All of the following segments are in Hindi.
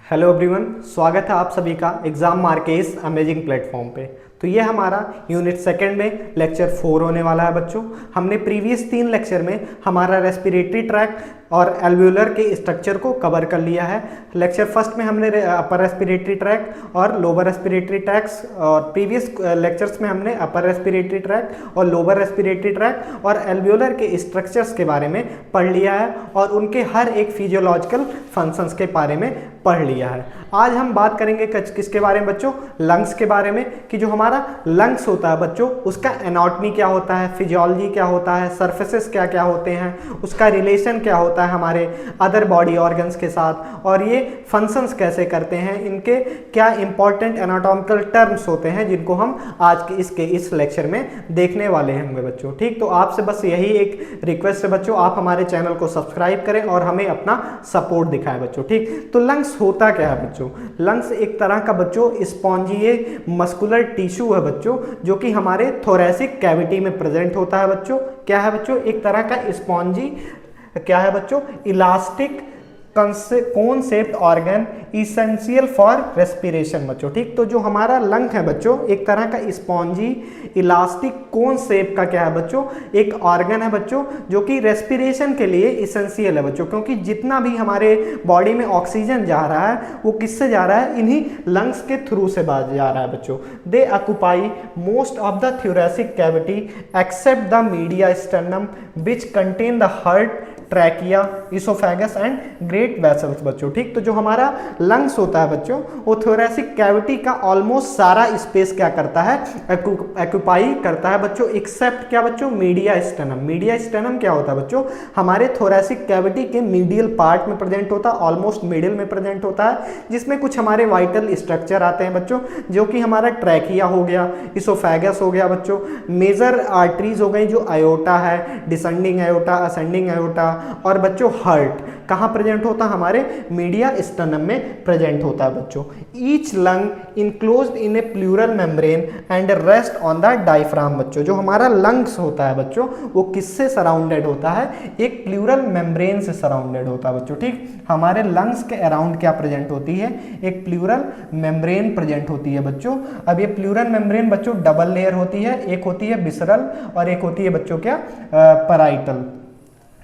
हेलो एवरीवन, स्वागत है आप सभी का एग्जाम मार्क के इस अमेजिंग प्लेटफॉर्म पे। तो ये हमारा यूनिट सेकंड में लेक्चर 4 होने वाला है बच्चों। हमने प्रीवियस 3 लेक्चर में हमारा रेस्पिरेटरी ट्रैक और एल्वेओलर के स्ट्रक्चर को कवर कर लिया है। लेक्चर फर्स्ट में हमने अपर रेस्पिरेटरी ट्रैक और लोअर रेस्पिरेटरी ट्रैक्स, और प्रीवियस लेक्चर्स में हमने अपर रेस्पिरेटरी ट्रैक और लोअर रेस्पिरेटरी ट्रैक और एल्वेओलर के स्ट्रक्चर्स के बारे में पढ़ लिया है और उनके हर एक फिजियोलॉजिकल फंक्शंस के बारे में पढ़ लिया है। आज हम बात करेंगे किसके बारे में बच्चों? लंग्स के बारे में, कि जो हमारा लंग्स होता है बच्चों उसका एनाटॉमी क्या होता है, फिजियोलॉजी क्या होता है, सरफेसेस क्या क्या होते हैं, उसका रिलेशन क्या होता है हमारे अदर बॉडी ऑर्गन्स के साथ, और ये फंक्शंस कैसे करते हैं, इनके क्या इंपॉर्टेंट एनाटॉमिकल टर्म्स होते हैं जिनको हम आज के इस लेक्चर में देखने वाले होंगे बच्चों। ठीक, तो आपसे बस यही एक रिक्वेस्ट है बच्चों, आप हमारे चैनल को सब्सक्राइब करें और हमें अपना सपोर्ट दिखाएं बच्चों। ठीक, तो लंग्स होता क्या है बच्चों? लंग्स एक तरह का बच्चों स्पॉन्जिए मस्कुलर टिश्यू है बच्चों, जो कि हमारे थोरैसिक कैविटी में प्रेजेंट होता है बच्चों। क्या है बच्चों? एक तरह का स्पॉन्जी क्या है बच्चों? Elastic cone shaped organ essential for respiration बच्चों। ठीक, तो जो हमारा लंग है बच्चों एक तरह का स्पॉन्जी इलास्टिक कोन शेप का क्या है बच्चों? एक ऑर्गन है बच्चों, जो कि रेस्पिरेशन के लिए इसेंशियल है बच्चों, क्योंकि जितना भी हमारे बॉडी में ऑक्सीजन जा रहा है वो किससे जा रहा है? इन्हीं लंग्स के थ्रू से जा रहा है बच्चों। They occupy most of the thoracic cavity except the mediastinum which contain the heart, trachea, oesophagus and great vessels बच्चों। ठीक, तो जो हमारा लंग्स होता है बच्चों वो थोरैसिक कैविटी का ऑलमोस्ट सारा स्पेस क्या करता है? ऑक्युपाई करता है बच्चों, एक्सेप्ट क्या बच्चों? Media sternum. मीडिया स्टर्नम क्या होता है बच्चों? हमारे थोरैसिक कैविटी के मीडियल पार्ट में प्रेजेंट होता है, ऑलमोस्ट मिडिल में प्रेजेंट होता है, जिसमें कुछ हमारे वाइटल स्ट्रक्चर आते हैं बच्चों, जो कि हमारा ट्रैकिया हो गया, इसोफेगस हो गया बच्चों, मेजर आर्टरीज हो गई जो आयोटा है, डिसेंडिंग आयोटा, असेंडिंग आयोटा, और बच्चों हार्ट कहां प्रेजेंट होता है? हमारे मीडिया स्टर्नम में प्रेजेंट होता है बच्चों। Each lung enclosed in A pleural membrane and rest on the diaphragm बच्चों। जो हमारा लंग्स होता है बच्चों वो किससे सराउंडेड होता है? एक प्लूरल मेम्ब्रेन से सराउंडेड होता है बच्चों। ठीक, हमारे लंग्स के अराउंड क्या प्रेजेंट होती है? एक प्लूरल मेम्ब्रेन प्रेजेंट होती है बच्चों। अब ये प्लूरल मेम्ब्रेन बच्चों डबल लेयर होती है, एक होती है विसरल और एक होती है बच्चों क्या? पैराइटल।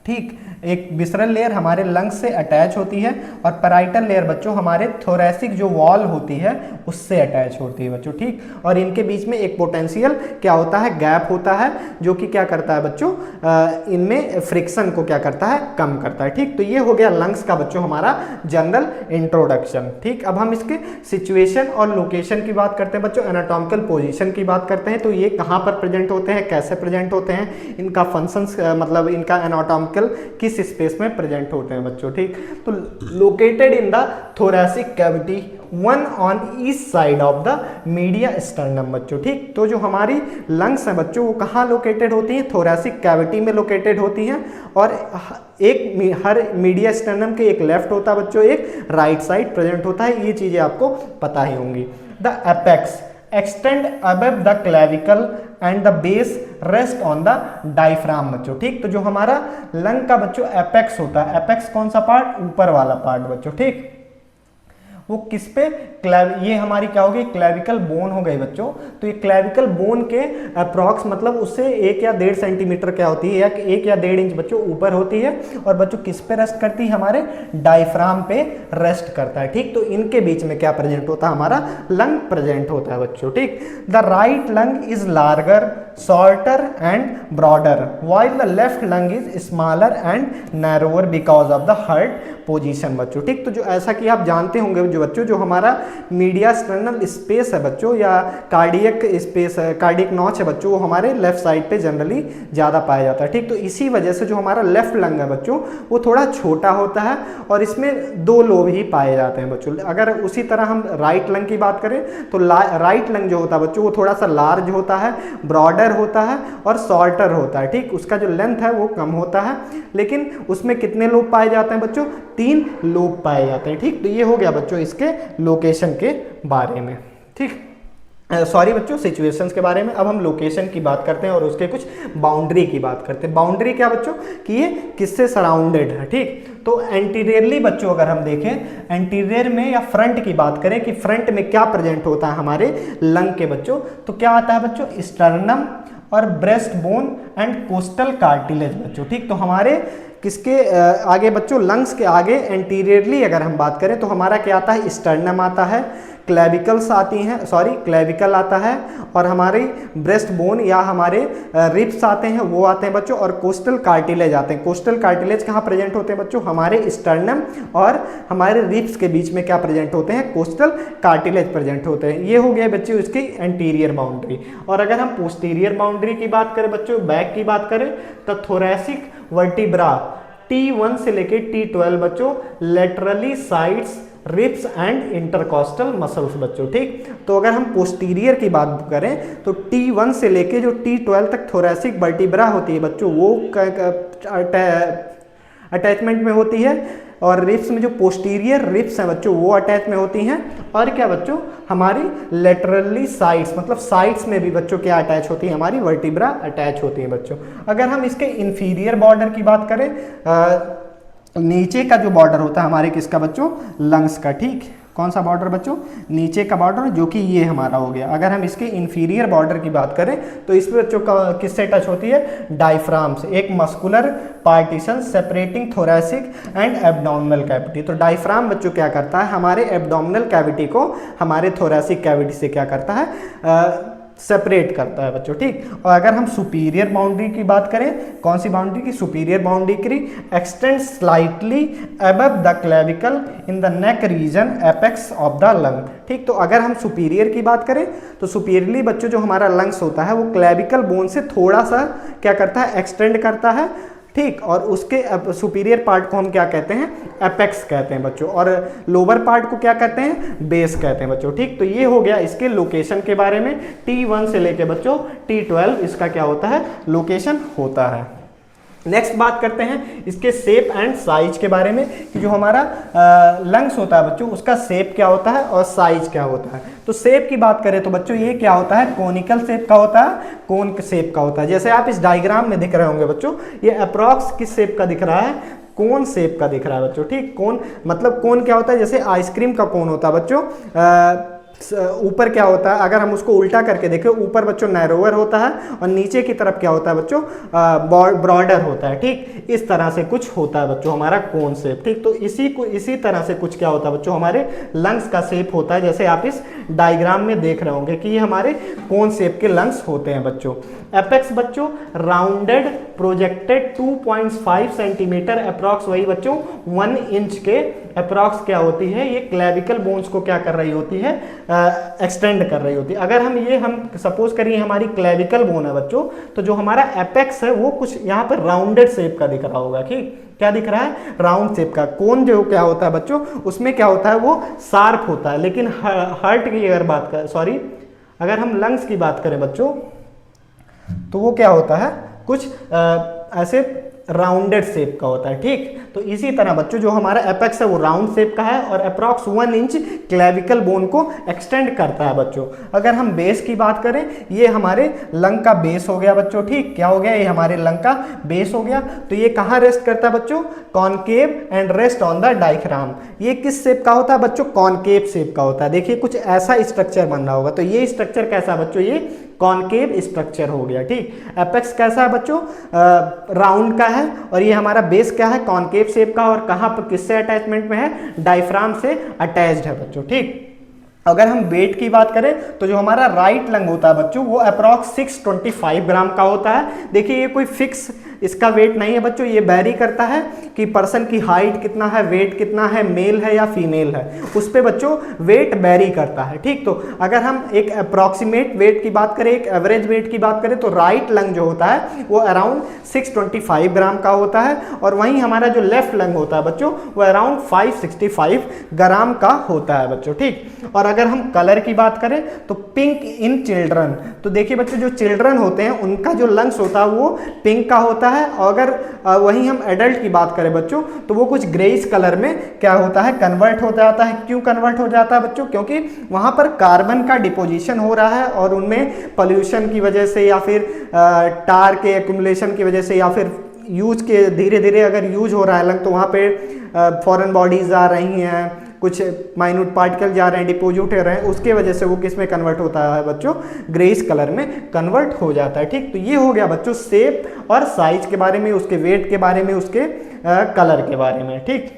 ठीक, एक विसरल लेयर हमारे लंग्स से अटैच होती है और पैराइटल लेयर बच्चों हमारे थोरैसिक जो वॉल होती है उससे अटैच होती है बच्चों। ठीक, और इनके बीच में एक पोटेंशियल क्या होता है? गैप होता है, जो कि क्या करता है बच्चों? इनमें फ्रिक्शन को क्या करता है? कम करता है। ठीक, तो ये हो गया लंग्स का बच्चों हमारा जनरल इंट्रोडक्शन। ठीक, अब हम इसके सिचुएशन और लोकेशन की बात करते हैं बच्चों, एनाटॉमिकल पोजीशन की बात करते हैं। तो ये कहाँ पर प्रेजेंट होते हैं, कैसे प्रेजेंट होते हैं, इनका फंक्शंस मतलब इनका एनाटॉमिकल किस स्पेस में प्रेजेंट होते हैं बच्चों। ठीक, तो located in the thoracic cavity one on east side of the media sternum बच्चों। ठीक, तो जो हमारी लंग्स हैं बच्चों वो कहाँ लोकेटेड होती हैं? थोरैसिक कैविटी में लोकेटेड होती हैं, और एक हर मीडिया स्टर्नम के एक लेफ्ट होता है बच्चों, एक राइट साइड प्रेजेंट होता है। ये चीजें आपको पता ही होंगी। The apex extend above the clavicle and the base rest on the diaphragm बच्चों। ठीक, तो जो हमारा लंग का बच्चों एपेक्स होता है, एपेक्स कौन सा पार्ट? ऊपर वाला पार्ट बच्चों। ठीक, वो किस पे? ये हमारी क्या होगी? क्लेविकल बोन हो गई बच्चों। तो ये क्लेविकल बोन के अप्रॉक्स मतलब उससे 1 या 1.5 सेंटीमीटर क्या होती है, या 1 या 1.5 इंच बच्चों ऊपर होती है, और बच्चों किस पे रेस्ट करती है? हमारे डायफ्राम पे रेस्ट करता है। ठीक, तो इनके बीच में क्या प्रेजेंट होता है? हमारा लंग प्रेजेंट होता है बच्चों। ठीक, the right lung is larger, shorter and broader, while the left lung is smaller and narrower because of the heart position बच्चों। ठीक, तो जो ऐसा कि आप जानते होंगे जो बच्चों जो हमारा मीडिया स्टर्नल स्पेस है बच्चों, या कार्डियक स्पेस है, कार्डियक नॉच है बच्चों, वो हमारे लेफ्ट साइड पे जनरली ज़्यादा पाया जाता है। ठीक, तो इसी वजह से जो हमारा लेफ्ट लंग है बच्चों वो थोड़ा छोटा होता है और इसमें 2 लोब ही पाए जाते हैं बच्चों। अगर उसी तरह हम राइट लंग की बात करें तो राइट लंग जो होता है बच्चों वो थोड़ा सा लार्ज होता है, ब्रॉडर होता है और शॉर्टर होता है। ठीक, उसका जो लेंथ है वो कम होता है, लेकिन उसमें कितने लोब पाए जाते हैं बच्चों? 3 लोब पाए जाते हैं। ठीक, तो ये हो गया बच्चों इसके लोकेशन के बारे में। ठीक, सॉरी बच्चों, सिचुएशंस के बारे में। अब हम लोकेशन की बात करते हैं और उसके कुछ बाउंड्री की बात करते हैं। बाउंड्री क्या बच्चों कि ये किससे सराउंडेड है, ठीक। तो एंटीरियरली बच्चों अगर हम देखें एंटीरियर में या फ्रंट की बात करें कि फ्रंट में क्या प्रेजेंट होता है हमारे लंग के बच्चों, तो क्या आता है बच्चों, स्टर्नम और breast bone and costal cartilage बच्चों, ठीक। तो हमारे किसके आगे बच्चों, लंग्स के आगे एंटीरियरली अगर हम बात करें तो हमारा क्या आता है, स्टर्नम आता है, क्लेविकल्स आती हैं, सॉरी क्लेविकल आता है, और हमारी ब्रेस्ट बोन या हमारे रिब्स आते हैं, वो आते हैं बच्चों, और कोस्टल कार्टिलेज आते हैं। कोस्टल कार्टिलेज कहाँ प्रेजेंट होते हैं बच्चों, हमारे स्टर्नम और हमारे रिब्स के बीच में क्या प्रेजेंट होते हैं, कोस्टल कार्टिलेज प्रेजेंट होते हैं। ये हो गया बच्चों इसकी एंटीरियर बाउंड्री। और अगर हम पोस्टीरियर बाउंड्री की बात करें बच्चों, बैक की बात करें, तो थोरैसिक वर्टिब्रा T1 से लेके T12 बच्चों, laterally sides, ribs and intercostal muscles बच्चों, ठीक। तो अगर हम पोस्टीरियर की बात करें तो T1 से लेके जो T12 तक थोरैसिक वर्टिब्रा होती है बच्चों, वो अटैचमेंट में होती है, और रिब्स में जो पोस्टीरियर रिब्स हैं बच्चों वो अटैच में होती हैं। और क्या बच्चों, हमारी लेटरली साइड्स, मतलब साइड्स में भी बच्चों क्या अटैच होती है, हमारी वर्टिब्रा अटैच होती है बच्चों। अगर हम इसके इंफीरियर बॉर्डर की बात करें, नीचे का जो बॉर्डर होता है हमारे किसका बच्चों, लंग्स का, ठीक। कौन सा बॉर्डर बच्चों, नीचे का बॉर्डर, जो कि ये हमारा हो गया। अगर हम इसके इंफीरियर बॉर्डर की बात करें तो इस बच्चों का किससे टच होती है, डायफ्राम से, एक muscular partition separating thoracic and abdominal cavity. तो डायफ्राम बच्चों क्या करता है, हमारे एब्डोमिनल कैविटी को हमारे थोरैसिक कैविटी से क्या करता है, सेपरेट करता है बच्चों, ठीक। और अगर हम सुपीरियर बाउंड्री की बात करें, कौन सी बाउंड्री की, सुपीरियर बाउंड्री की, extend slightly above the clavicle in the neck region apex of the lung, ठीक। तो अगर हम सुपीरियर की बात करें तो सुपीरियरली बच्चों जो हमारा लंग्स होता है वो क्लेविकल बोन से थोड़ा सा क्या करता है, एक्सटेंड करता है, ठीक। और उसके सुपीरियर पार्ट को हम क्या कहते हैं, एपेक्स कहते हैं बच्चों, और लोअर पार्ट को क्या कहते हैं, बेस कहते हैं बच्चों, ठीक। तो ये हो गया इसके लोकेशन के बारे में। T1 से लेके बच्चों T12 इसका क्या होता है, लोकेशन होता है। नेक्स्ट बात करते हैं इसके शेप एंड साइज के बारे में कि जो हमारा लंग्स होता है बच्चों उसका शेप क्या होता है और साइज क्या होता है। तो शेप की बात करें तो बच्चों ये क्या होता है, कोनिकल शेप का होता है, कोन शेप का होता है। जैसे आप इस डायग्राम में दिख रहे होंगे बच्चों, ये अप्रॉक्स किस शेप का दिख रहा है, कोन शेप का दिख रहा है बच्चों, ठीक। कोन मतलब कोन क्या होता है, जैसे आइसक्रीम का कोन होता है बच्चों, ऊपर क्या होता है, अगर हम उसको उल्टा करके देखें, ऊपर बच्चों नैरोवर होता है और नीचे की तरफ क्या होता है बच्चों, ब्रॉडर होता है, ठीक। इस तरह से कुछ होता है बच्चों हमारा कोन शेप, ठीक। तो इसी तरह से कुछ क्या होता है बच्चों, हमारे लंग्स का शेप होता है, जैसे आप इस डायग्राम में देख रहे होंगे कि ये हमारे कोन शेप के लंग्स होते हैं बच्चों। एपेक्स बच्चों राउंडेड प्रोजेक्टेड 2.5 सेंटीमीटर अप्रॉक्स, वही बच्चों 1 इंच के अप्रॉक्स क्या होती है, ये क्लेविकल बोन्स को क्या कर रही होती है, एक्सटेंड कर रही होती है। अगर हम सपोज करिए हमारी क्लेविकल बोन है बच्चों, तो जो हमारा एपेक्स है वो कुछ यहाँ पर राउंडेड शेप का दिख रहा होगा, ठीक। क्या दिख रहा है, राउंड शेप का। कोन जो क्या होता है बच्चों, उसमें क्या होता है, वो शार्प होता है। लेकिन हार्ट की अगर बात करें, अगर हम लंग्स की बात करें बच्चों, तो वो क्या होता है, कुछ ऐसे राउंडेड शेप का होता है, ठीक। तो इसी तरह बच्चों जो हमारा एपेक्स है वो राउंड शेप का है और अप्रॉक्स 1 इंच क्लेविकल बोन को एक्सटेंड करता है बच्चों। अगर हम बेस की बात करें, ये हमारे लंग का बेस हो गया बच्चों, ठीक। क्या हो गया, ये हमारे लंग का बेस हो गया। तो ये कहाँ रेस्ट करता है बच्चों, concave and rest on the diaphragm. ये किस शेप का होता है बच्चों, कॉनकेव शेप का होता है। देखिए कुछ ऐसा स्ट्रक्चर बन रहा होगा, तो ये स्ट्रक्चर कैसा बच्चों, ये कॉनकेव स्ट्रक्चर हो गया, ठीक। एपेक्स कैसा है बच्चों, राउंड का है, और ये हमारा बेस क्या है, कॉनकेव शेप का, और कहां पर किससे अटैचमेंट में है, डायफ्राम से अटैच्ड है बच्चों, ठीक। अगर हम वेट की बात करें तो जो हमारा राइट लंग होता है बच्चों वो अप्रॉक्स 625 ग्राम का होता है। देखिए ये कोई फिक्स इसका वेट नहीं है बच्चों, ये वेरी करता है कि पर्सन की हाइट कितना है, वेट कितना है, मेल है या फीमेल है, उस पे बच्चों वेट वेरी करता है, ठीक। तो अगर हम एक अप्रॉक्सीमेट वेट की बात करें, एक एवरेज वेट की बात करें, तो राइट लंग जो होता है वो अराउंड 625 ग्राम का होता है, और वहीं हमारा जो लेफ्ट लंग होता है बच्चों वो अराउंड 565 ग्राम का होता है बच्चों, ठीक। और अगर हम कलर की बात करें तो पिंक इन चिल्ड्रन, तो देखिए बच्चों जो चिल्ड्रन होते हैं उनका जो लंग्स होता है वो पिंक का होता है, और अगर वहीं हम एडल्ट की बात करें बच्चों तो वो कुछ ग्रेइश कलर में क्या होता है, कन्वर्ट हो जाता है। क्यों कन्वर्ट हो जाता है बच्चों? क्योंकि वहां पर कार्बन का डिपोजिशन हो रहा है और उनमें पोल्यूशन की वजह से या फिर टार के एक्यूमुलेशन की वजह से या फिर यूज के धीरे धीरे अगर यूज हो रहा है लंग, तो वहाँ पे फॉरेन बॉडीज आ रही हैं, कुछ माइन्यूट पार्टिकल जा रहे हैं, डिपोजिट हो रहे हैं, उसके वजह से वो किस में कन्वर्ट होता है बच्चों, ग्रेइश कलर में कन्वर्ट हो जाता है। ठीक, तो ये हो गया बच्चों शेप और साइज के बारे में, उसके वेट के बारे में, उसके कलर के बारे में। ठीक,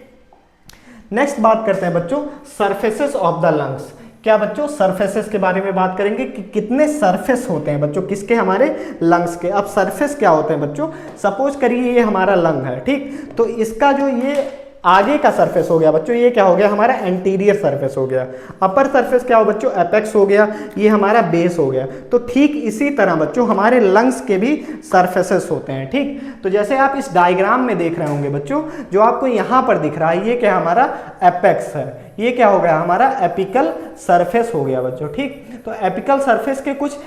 नेक्स्ट बात करते हैं बच्चों सरफेसेस ऑफ द लंग्स। क्या बच्चों सरफेसेस के बारे में बात करेंगे कि कितने सरफेस होते हैं बच्चों किसके, हमारे लंग्स के। अब सरफेस क्या होते हैं बच्चों, सपोज करिए ये हमारा लंग है, ठीक, तो इसका जो ये आगे का सरफेस हो गया बच्चों, ये क्या हो गया, हमारा एंटीरियर सरफेस हो गया। अपर सरफेस क्या हो बच्चों, एपेक्स हो गया, ये हमारा बेस हो गया। तो ठीक इसी तरह बच्चों हमारे लंग्स के भी सरफेसेस होते हैं। ठीक, तो जैसे आप इस डायग्राम में देख रहे होंगे बच्चों, जो आपको यहाँ पर दिख रहा है ये क्या हमारा एपेक्स है, ये क्या हो गया हमारा एपिकल सरफेस हो गया बच्चों। ठीक, तो एपिकल सरफेस के कुछ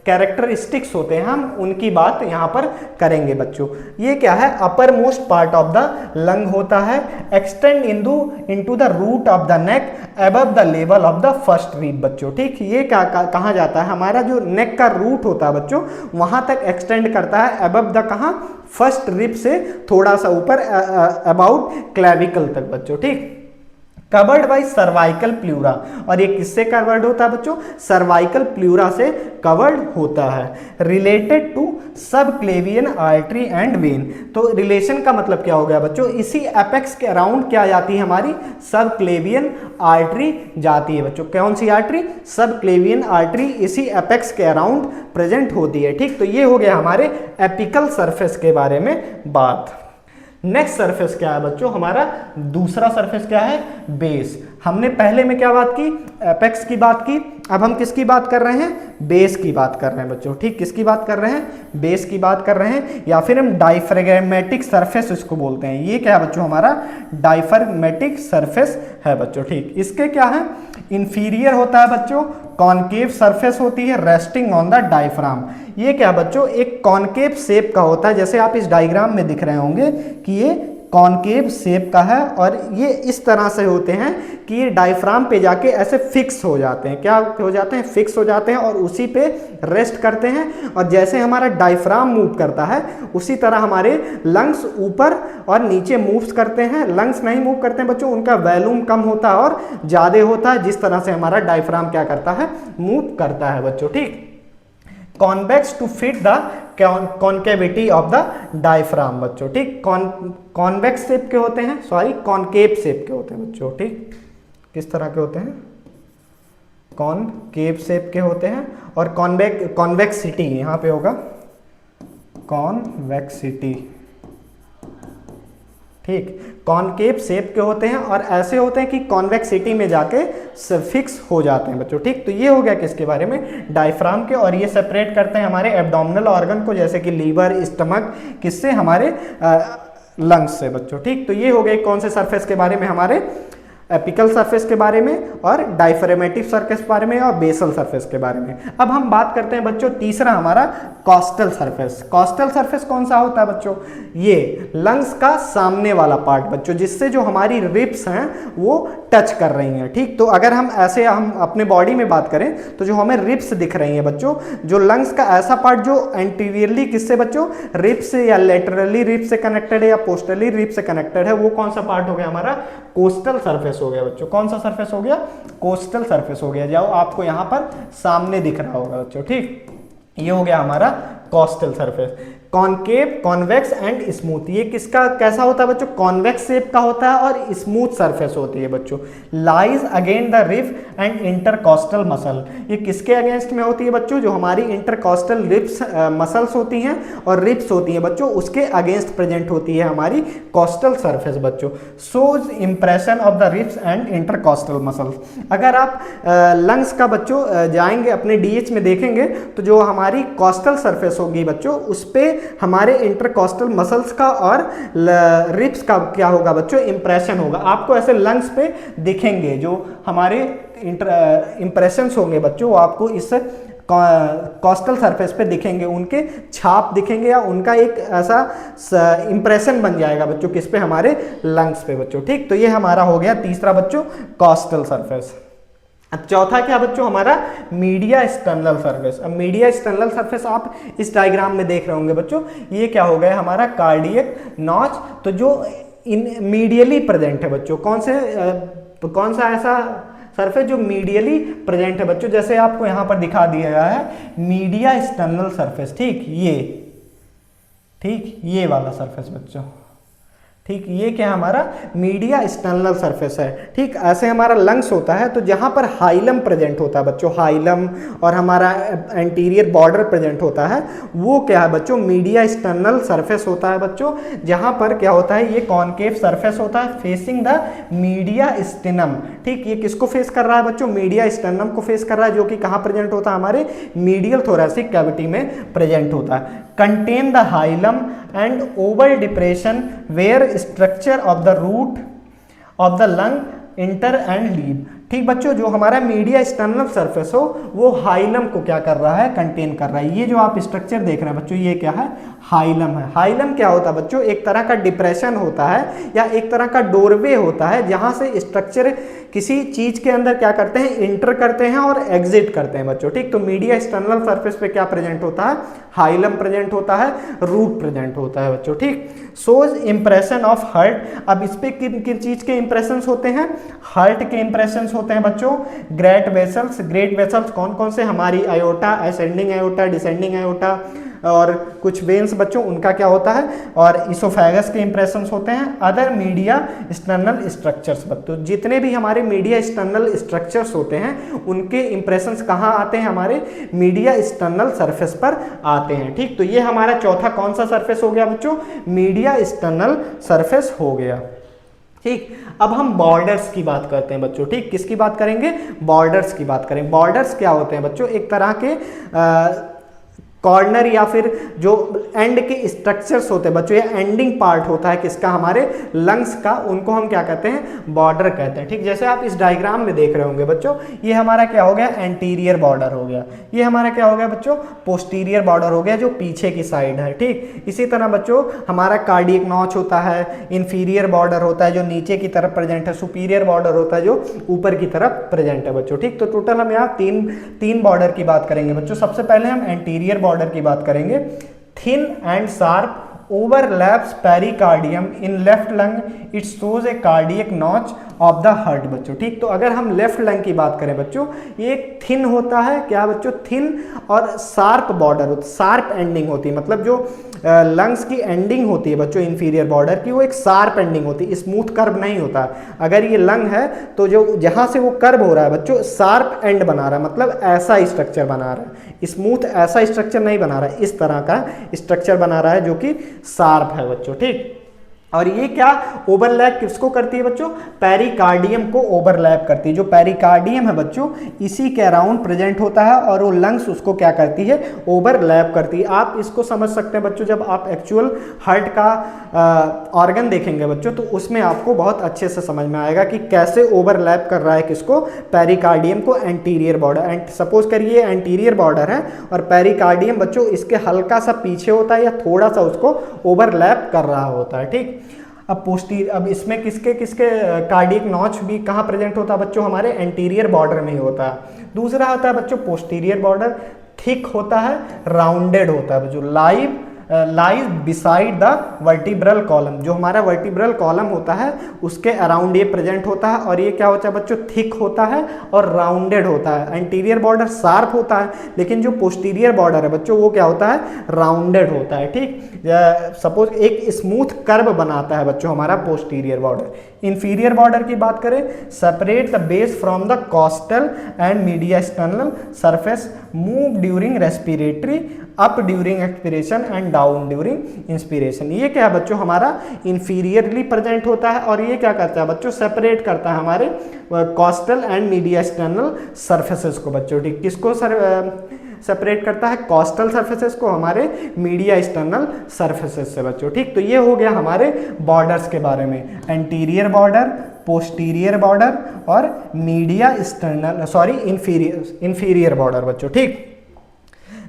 कैरेक्टरिस्टिक्स होते हैं, हम उनकी बात यहाँ पर करेंगे बच्चों। ये क्या है, uppermost part of the lung होता है, extend into the root of the neck above the level of the first rib बच्चों। ठीक, ये क्या कहा जाता है, हमारा जो नेक का रूट होता है बच्चों वहां तक एक्सटेंड करता है, अबव द कहाँ, फर्स्ट रिब से थोड़ा सा ऊपर, अबाउट क्लेविकल तक बच्चों। ठीक, कवर्ड बाई सर्वाइकल प्लूरा, और ये किससे कवर्ड होता है बच्चों, सर्वाइकल प्लूरा से कवर्ड होता है। रिलेटेड टू सब क्लेवियन आर्टरी एंड वेन, तो रिलेशन का मतलब क्या हो गया बच्चों, इसी एपेक्स के अराउंड क्या जाती है हमारी, सब क्लेवियन आर्टरी जाती है बच्चों। कौन सी आर्टरी, सब क्लेवियन आर्टरी इसी एपेक्स के अराउंड प्रेजेंट होती है। ठीक, तो ये हो गया हमारे एपिकल सरफेस के बारे में बात। नेक्स्ट सरफेस क्या है बच्चों, हमारा दूसरा सरफेस क्या है, बेस। हमने पहले में क्या बात की, एपेक्स की बात की, अब हम किसकी बात कर रहे हैं, बेस की बात कर रहे हैं बच्चों। ठीक, किसकी बात कर रहे हैं, बेस की बात कर रहे हैं, या फिर हम डाइफ्रैगमेटिक सरफेस इसको बोलते हैं। ये क्या है बच्चों, हमारा डाइफ्रैगमेटिक सरफेस है बच्चों। ठीक, इसके क्या है, इंफीरियर होता है बच्चों, कॉनकेव सरफेस होती है, रेस्टिंग ऑन द डायफ्राम। ये क्या बच्चों, एक कॉनकेव शेप का होता है, जैसे आप इस डायग्राम में दिख रहे होंगे कि ये कॉनकेव शेप का है, और ये इस तरह से होते हैं कि ये डायफ्राम पे जाके ऐसे फिक्स हो जाते हैं। क्या हो जाते हैं, फिक्स हो जाते हैं, और उसी पे रेस्ट करते हैं। और जैसे हमारा डायफ्राम मूव करता है उसी तरह हमारे लंग्स ऊपर और नीचे मूव्स करते हैं। लंग्स नहीं मूव करते हैं बच्चों, उनका वॉल्यूम कम होता है और ज़्यादा होता है, जिस तरह से हमारा डायफ्राम क्या करता है, मूव करता है बच्चों। ठीक, convex to fit the concavity of the diaphragm बच्चों। ठीक, कॉन्वेक्स शेप के होते हैं, सॉरी कॉनकेव शेप के होते हैं बच्चों। ठीक, किस तरह के होते हैं, कॉनकेव शेप के होते हैं। और कॉन्वेक्सिटी यहाँ पे होगा कॉन्वेक्सिटी। ठीक, कॉनकेव शेप के होते हैं और ऐसे होते हैं कि कॉन्वेक्सिटी में जाके फिक्स हो जाते हैं बच्चों। ठीक, तो ये हो गया किसके बारे में, डायफ्राम के। और ये सेपरेट करते हैं हमारे एब्डोमिनल ऑर्गन को, जैसे कि लीवर, स्टमक, किससे, हमारे लंग्स से बच्चों। ठीक, तो ये हो गए कौन से सरफेस के बारे में, हमारे एपिकल सरफेस के बारे में, और डायफ्रामेटिक सरफेस के बारे में, और बेसल सरफेस के बारे में। अब हम बात करते हैं बच्चों तीसरा हमारा कॉस्टल सरफेस। कॉस्टल सरफेस कौन सा होता है बच्चों, ये लंग्स का सामने वाला पार्ट बच्चों, जिससे जो हमारी रिब्स हैं वो टच कर रही हैं। ठीक, तो अगर हम ऐसे हम अपने बॉडी में बात करें तो जो हमें रिब्स दिख रही हैं बच्चों, जो लंग्स का ऐसा पार्ट जो एंटीरियरली किससे बच्चों, रिब्स से, या लेटरली रिब्स से कनेक्टेड है, या पोस्टरली रिब्स से कनेक्टेड है, वो कौन सा पार्ट हो गया हमारा, कोस्टल सरफेस हो गया बच्चों। कौन सा सरफेस हो गया, कोस्टल सरफेस हो गया, जो आपको यहाँ पर सामने दिख रहा होगा बच्चों। ठीक, ये हो गया हमारा coastal surface. Concave, convex and smooth, ये किसका कैसा होता है बच्चों, कॉन्वेक्स शेप का होता है और स्मूथ सरफेस होती है बच्चों। Lies against the rib end intercostal muscle, ये किसके अगेंस्ट में होती है बच्चों, जो हमारी इंटरकॉस्टल रिब्स मसल्स होती हैं और रिब्स होती हैं बच्चों, उसके अगेंस्ट प्रेजेंट होती है हमारी कॉस्टल सरफेस बच्चों। Shows impression of the ribs and intercostal muscles. अगर आप लंग्स का बच्चों जाएंगे अपने डीएच में देखेंगे तो जो हमारी कॉस्टल सरफेस होगी बच्चों, उस पे हमारे इंटरकॉस्टल मसल्स का और रिब्स का क्या होगा बच्चों, इंप्रेशन होगा। आपको ऐसे लंग्स पे दिखेंगे जो हमारे इंप्रेशंस होंगे बच्चों, वो आपको इस कॉस्टल सरफेस पे दिखेंगे, उनके छाप दिखेंगे या उनका एक ऐसा इंप्रेशन बन जाएगा बच्चों, किस पे, हमारे लंग्स पे बच्चों। ठीक, तो ये हमारा हो गया तीसरा बच्चों कॉस्टल सरफेस। अब चौथा क्या बच्चों हमारा, मीडिया एक्सटर्नल सरफेस। अब मीडिया एक्सटर्नल सरफेस आप इस डायग्राम में देख रहे होंगे बच्चों, ये क्या हो गया हमारा कार्डियक नॉच, तो जो इन मीडियली प्रेजेंट है बच्चों, कौन सा ऐसा सरफेस जो मीडियली प्रेजेंट है बच्चों, जैसे आपको यहां पर दिखा दिया गया है मीडिया एक्सटर्नल सरफेस। ठीक, ये वाला सरफेस बच्चों। ठीक, ये क्या हमारा मीडिया एक्सटर्नल सरफेस है। ठीक, ऐसे हमारा लंग्स होता है, तो जहां पर हाइलम प्रेजेंट होता है बच्चों, हाइलम और हमारा एंटीरियर बॉर्डर प्रेजेंट होता है, वो क्या है बच्चों, मीडिया एक्सटर्नल सरफेस होता है बच्चों। जहां पर क्या होता है, ये कॉनकेव सरफेस होता है फेसिंग द मीडिया स्टेनम। ठीक, ये किसको फेस कर रहा है बच्चों, मीडिया स्टेनम को फेस कर रहा है, जो कि कहां प्रेजेंट होता है, हमारे मीडियल थोरैसिक कैविटी में प्रेजेंट होता है। Contain the hilum and oval depression where structure of the root of the lung enter and leave. ठीक बच्चों, जो हमारा मीडिया एक्सटर्नल सरफेस हो वो हाइलम को क्या कर रहा है, कंटेन कर रहा है। ये जो आप स्ट्रक्चर देख रहे हैं बच्चों, ये क्या है, हाइलम है। हाइलम क्या होता है बच्चों, एक तरह का डिप्रेशन होता है या एक तरह का डोरवे होता है, जहां से स्ट्रक्चर किसी चीज के अंदर क्या करते हैं, इंटर करते हैं और एग्जिट करते हैं बच्चों। ठीक, तो मीडिया एक्सटर्नल सरफेस पे क्या प्रेजेंट होता है, हाइलम प्रेजेंट होता है, रूट प्रेजेंट होता है बच्चों। ठीक, सोज इंप्रेशन ऑफ हर्ट। अब इस पे किन किन चीज के इंप्रेशन होते हैं, हर्ट के इंप्रेशन होते हैं बच्चों। ग्रेट वेसल्स कौन कौन से, हमारी iota, ascending iota, descending iota और कुछ वेन्स बच्चों, उनका क्या होता है, और इसोफेगस के इंप्रेशंस होते हैं। अदर मीडिया एक्सटर्नल स्ट्रक्चर्स बच्चों, जितने भी हमारे मीडिया एक्सटर्नल स्ट्रक्चर्स होते हैं उनके इंप्रेशंस कहाँ आते हैं, हमारे मीडिया एक्सटर्नल सरफेस पर आते हैं। ठीक, तो ये हमारा चौथा कौन सा सरफेस हो गया बच्चों, मीडिया एक्सटर्नल सरफेस हो गया। ठीक, अब हम बॉर्डर्स की बात करते हैं बच्चों। ठीक, किसकी बात करेंगे, बॉर्डर्स की बात करेंगे। बॉर्डर्स क्या होते हैं बच्चों, एक तरह के कॉर्नर या फिर जो एंड के स्ट्रक्चर्स होते हैं बच्चों, या एंडिंग पार्ट होता है किसका, हमारे लंग्स का, उनको हम क्या कहते हैं, बॉर्डर कहते हैं। ठीक, जैसे आप इस डायग्राम में देख रहे होंगे बच्चों, ये हमारा क्या हो गया, एंटीरियर बॉर्डर हो गया। ये हमारा क्या हो गया बच्चों, पोस्टीरियर बॉर्डर हो गया, जो पीछे की साइड है। ठीक, इसी तरह बच्चों हमारा कार्डियक नॉच होता है, इंफीरियर बॉर्डर होता है जो नीचे की तरफ प्रेजेंट है, सुपीरियर बॉर्डर होता है जो ऊपर की तरफ प्रेजेंट है बच्चों। ठीक, तो टोटल हम यहाँ तीन बॉर्डर की बात करेंगे बच्चों। सबसे पहले हम एंटीरियर बॉर्डर की बात करेंगे। Thin and sharp overlaps pericardium in left lung, it shows a cardiac notch of the heart बच्चों। ठीक, तो अगर हम लेफ्ट लंग की बात करें बच्चों, ये एक थिन होता है, क्या बच्चों, थिन और शार्प बॉर्डर होता है, शार्प एंडिंग होती है, मतलब जो लंग्स की एंडिंग होती है बच्चों इंफीरियर बॉर्डर की, वो एक शार्प एंडिंग होती है, स्मूथ कर्व नहीं होता। अगर ये लंग है तो जो जहां से वो कर्व हो रहा है बच्चों, शार्प एंड बना रहा है, मतलब ऐसा स्ट्रक्चर बना रहा है, स्मूथ ऐसा स्ट्रक्चर नहीं बना रहा है, इस तरह का स्ट्रक्चर बना रहा है जो कि शार्प है बच्चों। ठीक, और ये क्या ओवरलैप किसको करती है बच्चों, पेरिकार्डियम को ओवरलैप करती है। जो पेरिकार्डियम है बच्चों, इसी के अराउंड प्रेजेंट होता है और वो लंग्स उसको क्या करती है, ओवरलैप करती है। आप इसको समझ सकते हैं बच्चों, जब आप एक्चुअल हार्ट का ऑर्गन देखेंगे बच्चों, तो उसमें आपको बहुत अच्छे से समझ में आएगा कि कैसे ओवरलैप कर रहा है किसको, पेरिकार्डियम को एंटीरियर बॉर्डर। सपोज करिए एंटीरियर बॉर्डर है और पेरिकार्डियम बच्चों इसके हल्का सा पीछे होता है या थोड़ा सा उसको ओवरलैप कर रहा होता है। ठीक, अब इसमें किसके किसके कार्डियक नॉच भी कहाँ प्रेजेंट होता है बच्चों, हमारे एंटीरियर बॉर्डर में ही होता है। दूसरा होता है बच्चों पोस्टीरियर बॉर्डर, थिक होता है, राउंडेड होता है बच्चों, lies beside the vertebral column. जो हमारा वर्टिब्रल कॉलम होता है उसके अराउंड ये प्रेजेंट होता है, और ये क्या होता है बच्चों, थिक होता है और राउंडेड होता है। एंटीरियर बॉर्डर शार्प होता है, लेकिन जो पोस्टीरियर बॉर्डर है बच्चों वो क्या होता है, राउंडेड होता है। ठीक, सपोज एक स्मूथ कर्व बनाता है बच्चों हमारा पोस्टीरियर बॉर्डर। इंफीरियर बॉर्डर की बात करें, separate the base from the costal and mediastinal surface, move during respiratory, up during expiration and down during inspiration. ये क्या है बच्चों, हमारा इंफीरियरली प्रेजेंट होता है, और ये क्या करता है बच्चों, सेपरेट करता है हमारे costal and mediastinal surfaces को बच्चों। ठीक, किसको सेपरेट करता है कॉस्टल सर्फेसेस को हमारे मीडिया एक्सटर्नल सर्फेसेस से बच्चों। ठीक, तो ये हो गया हमारे बॉर्डर्स के बारे में, एंटीरियर बॉर्डर, पोस्टीरियर बॉर्डर और मीडिया एक्सटर्नल इंफीरियर बॉर्डर बच्चों। ठीक,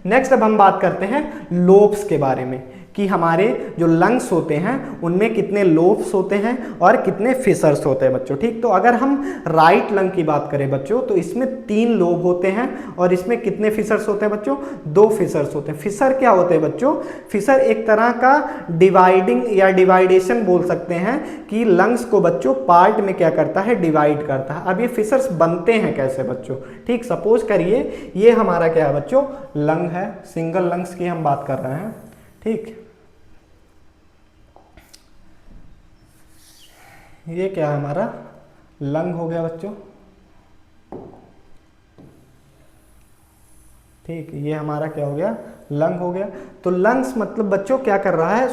नेक्स्ट अब हम बात करते हैं लोब्स के बारे में कि हमारे जो लंग्स होते हैं उनमें कितने लोब्स होते हैं और कितने फिशर्स होते हैं बच्चों। ठीक, तो अगर हम राइट लंग की बात करें बच्चों तो इसमें 3 लोब होते हैं और इसमें कितने फिशर्स होते हैं बच्चों? 2 फिशर्स होते हैं। फिशर क्या होते हैं बच्चों? फिशर एक तरह का डिवाइडिंग या डिवाइडेशन बोल सकते हैं कि लंग्स को बच्चों पार्ट में क्या करता है, डिवाइड करता है। अब ये फिशर्स बनते हैं कैसे बच्चों? ठीक, सपोज करिए ये हमारा क्या है बच्चों, लंग है, सिंगल लंग्स की हम बात कर रहे हैं। ठीक, ये क्या है हमारा लंग हो गया बच्चों। ठीक, ये हमारा क्या हो गया, लंग हो गया। तो लंग्स मतलब बच्चों क्या कर रहा है,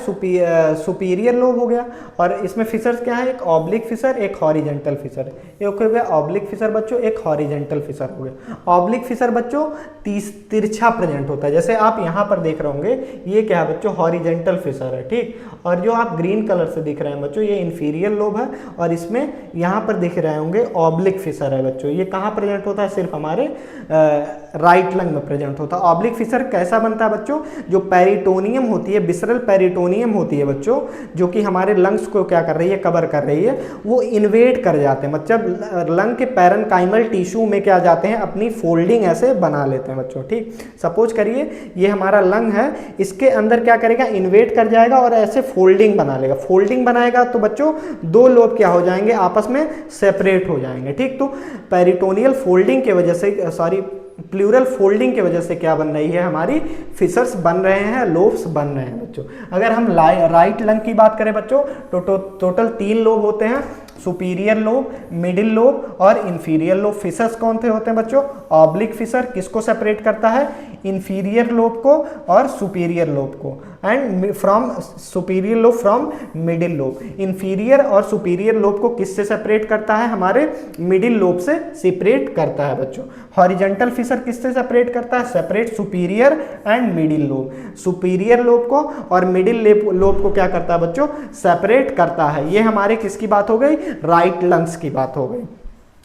सुपीरियर लोब हो गया और इसमें फिशर्स क्या है, एक ऑब्लिक फिशर, एक हॉरिजेंटल फिशर। एक हो गया ऑब्लिक फिशर बच्चों, एक हॉरिजेंटल फिशर हो गया। ऑब्लिक फिशर बच्चों तिरछा प्रेजेंट होता है, जैसे आप यहाँ पर देख रहे होंगे ये क्या है बच्चों, हॉरिजेंटल फिशर है। ठीक, और जो आप ग्रीन कलर से दिख रहे हैं बच्चों ये इंफीरियर लोब है और इसमें यहाँ पर दिख रहे होंगे ऑब्लिक फिशर है बच्चों। ये कहाँ प्रेजेंट होता है, सिर्फ हमारे राइट लंग में प्रेजेंट होता है। ऑब्लिक फिशर कैसा बनता है बच्चों, जो पेरिटोनियम होती है, विसरल पेरिटोनियम होती है बच्चों, जो कि हमारे लंग्स को क्या कर रही है, कवर कर रही है, वो इन्वेड कर जाते हैं। मतलब लंग के पैरेन्काइमल टिश्यू में क्या जाते हैं, अपनी फोल्डिंग ऐसे बना लेते हैं बच्चों। ठीक, सपोज करिए ये हमारा लंग है, इसके अंदर क्या करेगा, इन्वेड कर जाएगा और ऐसे फोल्डिंग बना लेगा। फोल्डिंग बनाएगा तो बच्चों 2 लोब क्या हो जाएंगे, आपस में सेपरेट हो जाएंगे। ठीक, तो पेरिटोनियल फोल्डिंग की वजह से, प्लूरल फोल्डिंग की वजह से क्या बन रही है, हमारी फिशर्स बन रहे हैं, लोब्स बन रहे हैं बच्चों। अगर हम राइट लंग की बात करें बच्चों तो टोटल 3 लोब होते हैं, सुपीरियर लोब, मिडिल लोब और इंफीरियर लोब। फिशर्स कौन से होते हैं बच्चों? ऑब्लिक फिशर किसको सेपरेट करता है, इंफीरियर लोब को और सुपीरियर लोब को, and from superior lobe from middle lobe. Inferior और सुपीरियर लोब को किससे सेपरेट करता है, हमारे मिडिल लोब से सेपरेट करता है बच्चों। हॉरिजेंटल फिशर किससे सेपरेट करता है, separate superior and middle lobe. Superior lobe को और मिडिल लोब को क्या करता है बच्चों, सेपरेट करता है। ये हमारे किसकी बात हो गई, राइट लंग्स की बात हो गई।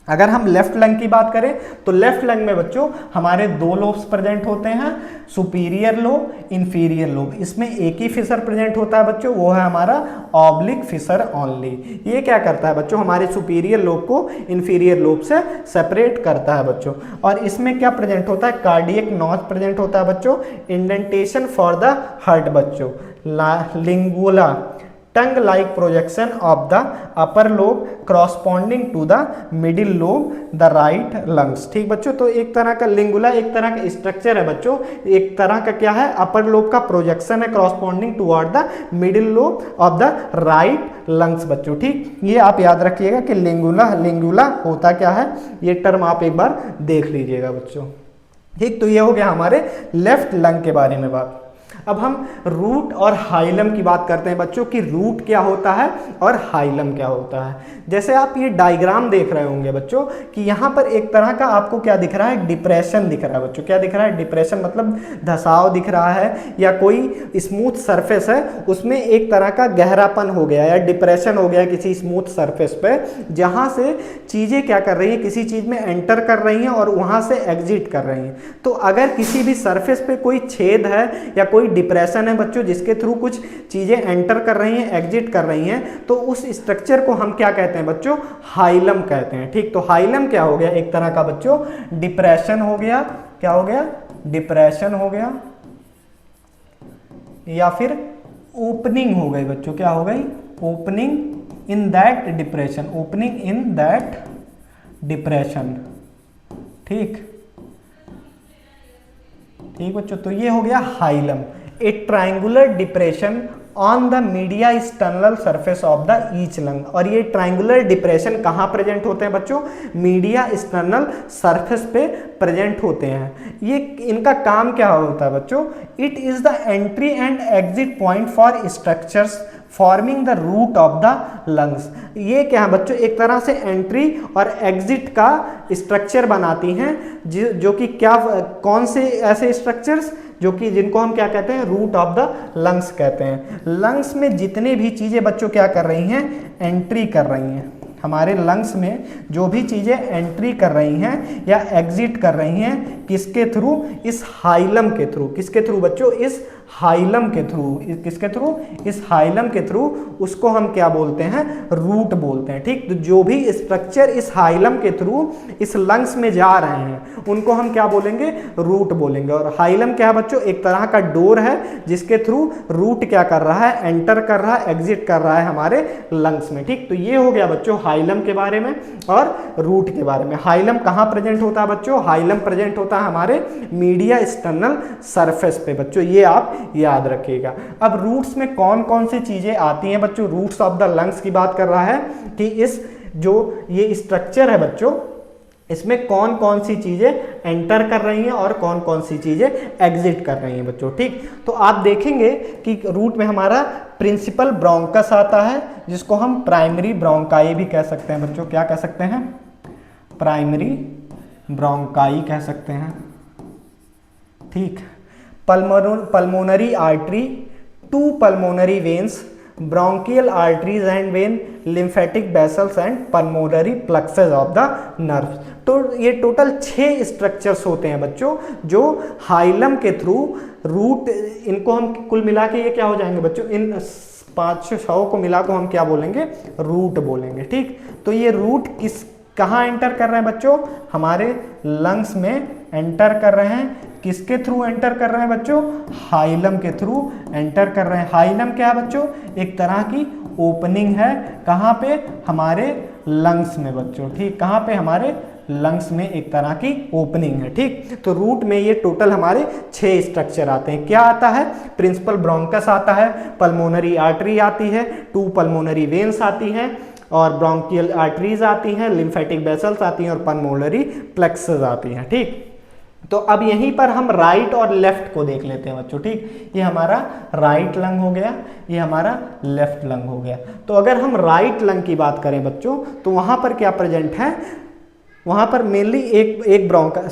अगर हम लेफ्ट लंग की बात करें तो लेफ्ट लंग में बच्चों हमारे 2 लोब्स प्रेजेंट होते हैं, सुपीरियर लोब, इंफीरियर लोब। इसमें एक ही फिशर प्रेजेंट होता है बच्चों, वो है हमारा ऑब्लिक फिशर ओनली। ये क्या करता है बच्चों, हमारे सुपीरियर लोब को इंफीरियर लोब से सेपरेट करता है बच्चों। और इसमें क्या प्रेजेंट होता है, कार्डियक नॉच प्रेजेंट होता है बच्चों, इंडेंटेशन फॉर द हार्ट बच्चों, lingula tongue like projection of the upper lobe corresponding to the middle lobe the right lungs. ठीक बच्चों, तो एक तरह का लिंगुला एक तरह का स्ट्रक्चर है बच्चों, एक तरह का क्या है, अपर लोब का प्रोजेक्शन है corresponding toward the middle lobe of the right lungs बच्चों। ठीक, ये आप याद रखिएगा कि लिंगुला होता क्या है, ये टर्म आप एक बार देख लीजिएगा बच्चों। ठीक, तो ये हो गया हमारे लेफ्ट लंग के बारे में बात। अब हम रूट और हाइलम की बात करते हैं बच्चों कि रूट क्या होता है और हाइलम क्या होता है। जैसे आप ये डायग्राम देख रहे होंगे बच्चों कि यहाँ पर एक तरह का आपको क्या दिख रहा है, डिप्रेशन दिख रहा है बच्चों। क्या दिख रहा है, डिप्रेशन मतलब धसाव दिख रहा है या कोई स्मूथ सरफेस है उसमें एक तरह का गहरापन हो गया या डिप्रेशन हो गया किसी स्मूथ सरफेस पे, जहाँ से चीज़ें क्या कर रही हैं, किसी चीज़ में एंटर कर रही हैं और वहाँ से एग्जिट कर रही हैं। तो अगर किसी भी सरफेस पे कोई छेद है या कोई डिप्रेशन है बच्चों जिसके थ्रू कुछ चीजें एंटर कर रही हैं, एग्जिट कर रही हैं, तो उस स्ट्रक्चर को हम क्या कहते हैं बच्चों, हाइलम कहते हैं। ठीक, तो हाइलम क्या हो गया, एक तरह का बच्चों डिप्रेशन हो गया, क्या हो गया, डिप्रेशन हो गया या फिर ओपनिंग हो गई बच्चों, क्या हो गई, opening in that depression, opening in that depression. ठीक ठीक बच्चों, तो ये हो गया hilum, a triangular depression on the mediastinal surface of the each lung. और ये ट्रायंगुलर डिप्रेशन कहाँ प्रेजेंट होते हैं बच्चों, मीडिया एक्सटर्नल सरफेस पे प्रेजेंट होते हैं। ये इनका काम क्या होता है बच्चों, it is the entry and exit point for structures forming the root of the lungs. ये क्या है बच्चों, एक तरह से एंट्री और एग्जिट का स्ट्रक्चर बनाती हैं, जो कि क्या, कौन से ऐसे स्ट्रक्चर्स जो कि जिनको हम क्या कहते हैं, रूट ऑफ द लंग्स कहते हैं। लंग्स में जितने भी चीजें बच्चों क्या कर रही हैं, एंट्री कर रही हैं, हमारे लंग्स में जो भी चीजें एंट्री कर रही हैं या एग्जिट कर रही हैं, किसके थ्रू, इस हाइलम के थ्रू। किसके थ्रू बच्चों, इस हाइलम के थ्रू। किसके थ्रू, इस हाइलम के थ्रू। उसको हम क्या बोलते हैं, रूट बोलते हैं। ठीक, तो जो भी स्ट्रक्चर इस हाइलम के थ्रू इस लंग्स में जा रहे हैं उनको हम क्या बोलेंगे, रूट बोलेंगे। और हाइलम क्या है बच्चों, एक तरह का डोर है जिसके थ्रू रूट क्या कर रहा है, एंटर कर रहा है, एग्जिट कर रहा है हमारे लंग्स में। ठीक, तो ये हो गया बच्चों हाइलम के बारे में और रूट के बारे में। हाइलम कहाँ प्रेजेंट होता है बच्चों, हाइलम प्रेजेंट होता है हमारे मीडिया एक्सटर्नल सरफेस पे बच्चों, ये आप याद रखिएगा। अब रूट्स में कौन कौन सी चीजें आती हैं बच्चों, रूट्स ऑफ द लंग्स की बात कर रहा है कि इस जो ये स्ट्रक्चर है बच्चों, इसमें कौन कौन सी चीजें एंटर कर रही हैं और कौन कौन सी चीजें एग्जिट कर रही हैं बच्चों। ठीक, तो आप देखेंगे कि रूट में हमारा प्रिंसिपल ब्रोंकस आता है, जिसको हम प्राइमरी ब्रोंकाई भी कह सकते हैं बच्चों। क्या कह सकते हैं, प्राइमरी ब्रोंकाई कह सकते हैं। ठीक, pulmonary artery, 2 pulmonary veins, bronchial arteries and when, lymphatic vessels and pulmonary plexuses of the nerves. तो ये टोटल 6 स्ट्रक्चर्स होते हैं बच्चों, जो हाइलम के थ्रू रूट, इनको हम कुल मिला के ये क्या हो जाएंगे बच्चों, इन 500 को मिला को हम क्या बोलेंगे, रूट बोलेंगे। ठीक, तो ये रूट कहाँ एंटर कर रहे हैं बच्चों, हमारे लंग्स में एंटर कर रहे हैं। किसके थ्रू एंटर कर रहे हैं बच्चों, हाइलम के थ्रू एंटर कर रहे हैं। हाइलम क्या है बच्चों, एक तरह की ओपनिंग है, कहाँ पे, हमारे लंग्स में बच्चों। ठीक, कहाँ पे, हमारे लंग्स में एक तरह की ओपनिंग है। ठीक, तो रूट में ये टोटल हमारे 6 स्ट्रक्चर आते हैं। क्या आता है, प्रिंसिपल ब्रोंकस आता है, पल्मोनरी आर्टरी आती है, 2 पल्मोनरी वेन्स आती हैं और ब्रोंकियल आर्टरीज आती हैं, लिम्फेटिक वेसल्स आती हैं और पल्मोनरी प्लेक्सेस आती हैं। ठीक, तो अब यहीं पर हम राइट और लेफ्ट को देख लेते हैं बच्चों। ठीक, ये हमारा राइट लंग हो गया, ये हमारा लेफ्ट लंग हो गया। तो अगर हम राइट लंग की बात करें बच्चों, तो वहां पर क्या प्रेजेंट है, वहां पर मेनली एक ब्रोंकाई